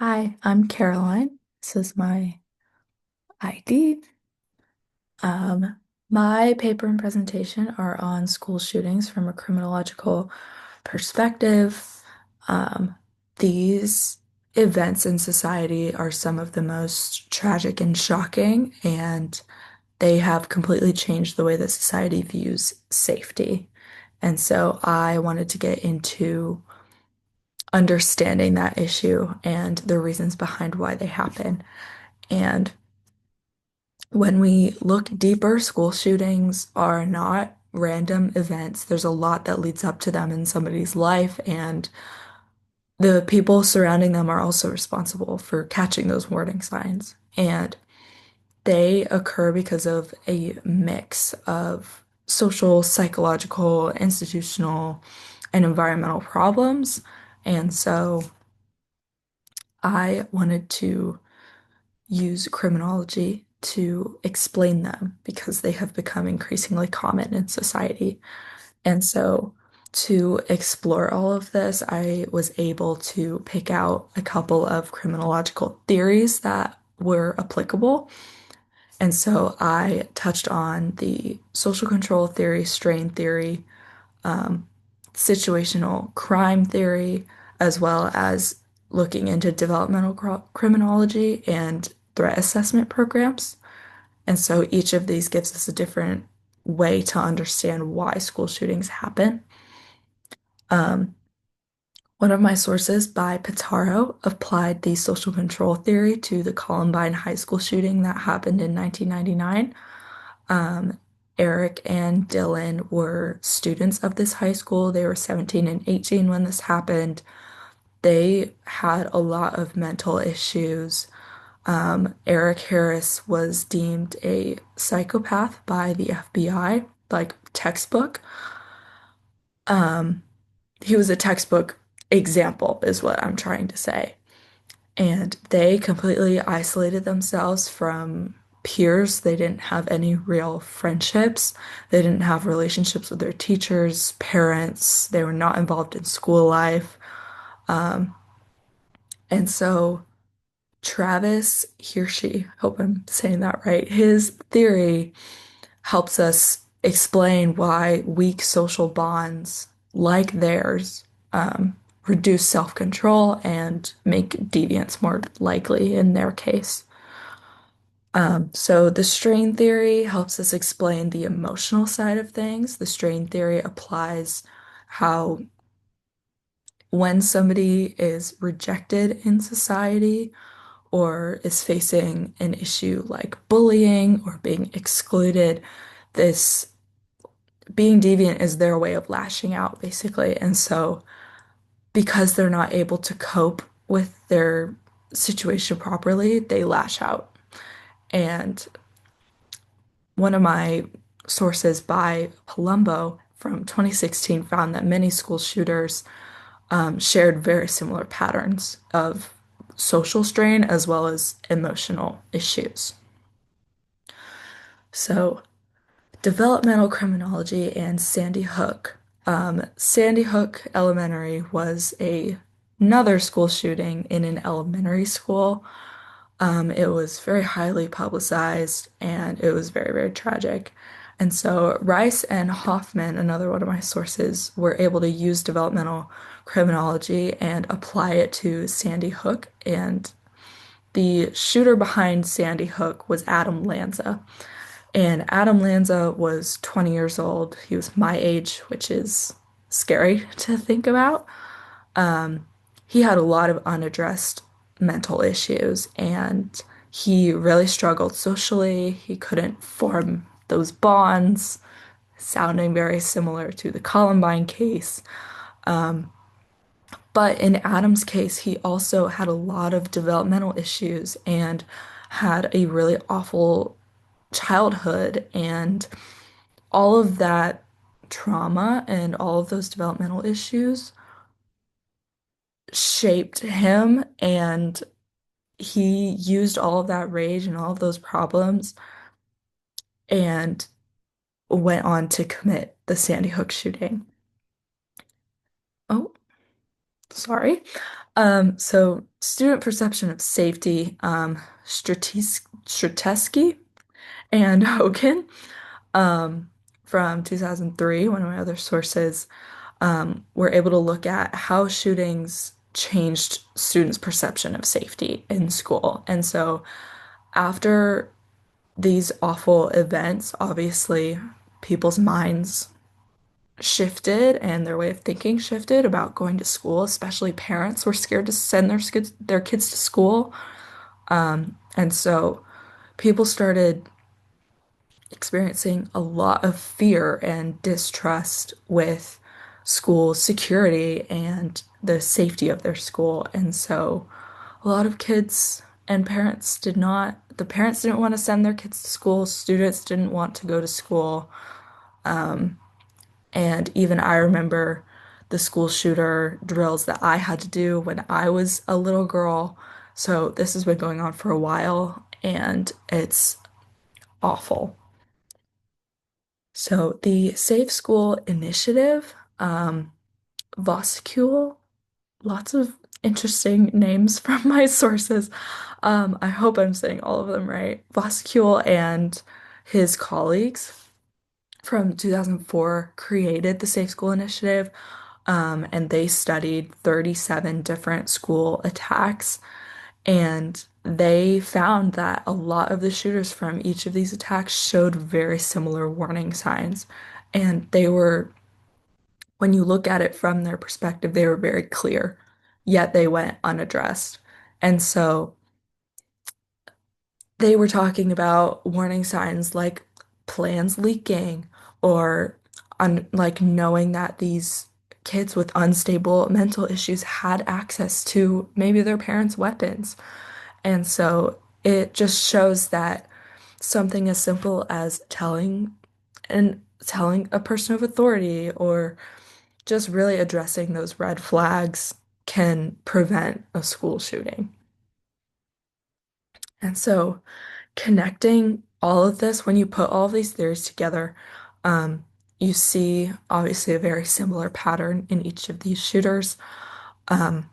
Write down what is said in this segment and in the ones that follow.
Hi, I'm Caroline. This is my ID. Um, my paper and presentation are on school shootings from a criminological perspective. Um, these events in society are some of the most tragic and shocking, and they have completely changed the way that society views safety. And so I wanted to get into understanding that issue and the reasons behind why they happen. And when we look deeper, school shootings are not random events. There's a lot that leads up to them in somebody's life, and the people surrounding them are also responsible for catching those warning signs. And they occur because of a mix of social, psychological, institutional, and environmental problems. And so I wanted to use criminology to explain them because they have become increasingly common in society. And so, to explore all of this, I was able to pick out a couple of criminological theories that were applicable. And so, I touched on the social control theory, strain theory, um, situational crime theory, as well as looking into developmental criminology and threat assessment programs. And so each of these gives us a different way to understand why school shootings happen. Um, One of my sources by Pitaro applied the social control theory to the Columbine High School shooting that happened in 1999. Um, Eric and Dylan were students of this high school. They were 17 and 18 when this happened. They had a lot of mental issues. Eric Harris was deemed a psychopath by the FBI, like textbook. Um, he was a textbook example, is what I'm trying to say. And they completely isolated themselves from peers. They didn't have any real friendships. They didn't have relationships with their teachers, parents. They were not involved in school life. Um, and so Travis Hirschi, hope I'm saying that right, his theory helps us explain why weak social bonds like theirs reduce self-control and make deviance more likely in their case. So the strain theory helps us explain the emotional side of things. The strain theory applies how when somebody is rejected in society or is facing an issue like bullying or being excluded, this being deviant is their way of lashing out, basically. And so, because they're not able to cope with their situation properly, they lash out. And one of my sources by Palumbo from 2016 found that many school shooters shared very similar patterns of social strain as well as emotional issues. So, developmental criminology and Sandy Hook. Sandy Hook Elementary was another school shooting in an elementary school. It was very highly publicized and it was very, very tragic. And so Rice and Hoffman, another one of my sources, were able to use developmental criminology and apply it to Sandy Hook. And the shooter behind Sandy Hook was Adam Lanza. And Adam Lanza was 20 years old. He was my age, which is scary to think about. He had a lot of unaddressed mental issues and he really struggled socially. He couldn't form those bonds, sounding very similar to the Columbine case. But in Adam's case, he also had a lot of developmental issues and had a really awful childhood. And all of that trauma and all of those developmental issues shaped him, and he used all of that rage and all of those problems and went on to commit the Sandy Hook shooting. Oh, sorry. So student perception of safety, Stratesky and Hogan, um, from 2003, one of my other sources, were able to look at how shootings changed students' perception of safety in school. And so after these awful events, obviously people's minds shifted and their way of thinking shifted about going to school, especially parents were scared to send their kids to school. And so people started experiencing a lot of fear and distrust with school security and the safety of their school. And so a lot of kids and parents the parents didn't want to send their kids to school, students didn't want to go to school. And even I remember the school shooter drills that I had to do when I was a little girl. So this has been going on for a while and it's awful. So the Safe School Initiative, Voskul, lots of interesting names from my sources. I hope I'm saying all of them right. Voskul and his colleagues from 2004 created the Safe School Initiative, and they studied 37 different school attacks, and they found that a lot of the shooters from each of these attacks showed very similar warning signs. And when you look at it from their perspective, they were very clear, yet they went unaddressed. And so they were talking about warning signs like plans leaking or like knowing that these kids with unstable mental issues had access to maybe their parents' weapons. And so it just shows that something as simple as telling a person of authority or just really addressing those red flags can prevent a school shooting. And so connecting all of this, when you put all of these theories together, you see obviously a very similar pattern in each of these shooters. Um,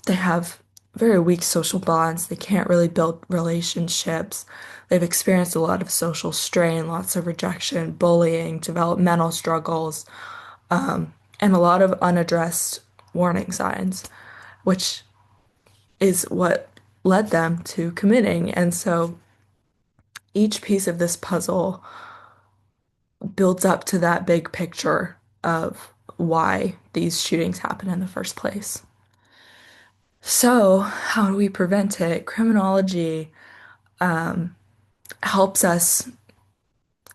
they have very weak social bonds. They can't really build relationships. They've experienced a lot of social strain, lots of rejection, bullying, developmental struggles, and a lot of unaddressed warning signs, which is what led them to committing. And so each piece of this puzzle builds up to that big picture of why these shootings happen in the first place. So, how do we prevent it? Criminology helps us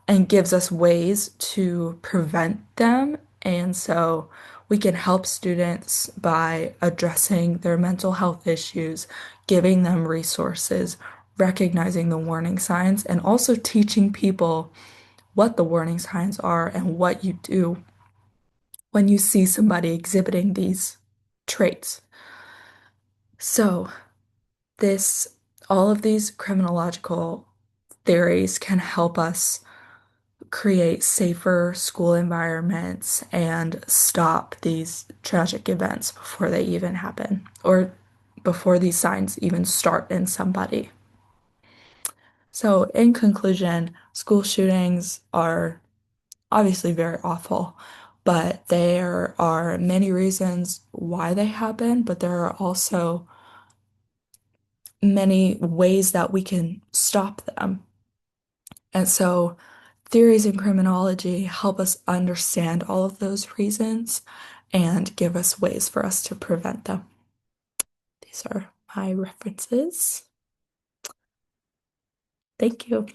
and gives us ways to prevent them. And so we can help students by addressing their mental health issues, giving them resources, recognizing the warning signs, and also teaching people what the warning signs are and what you do when you see somebody exhibiting these traits. So, this, all of these criminological theories can help us create safer school environments and stop these tragic events before they even happen or before these signs even start in somebody. So, in conclusion, school shootings are obviously very awful, but there are many reasons why they happen, but there are also many ways that we can stop them. And so theories in criminology help us understand all of those reasons and give us ways for us to prevent them. These are my references. Thank you.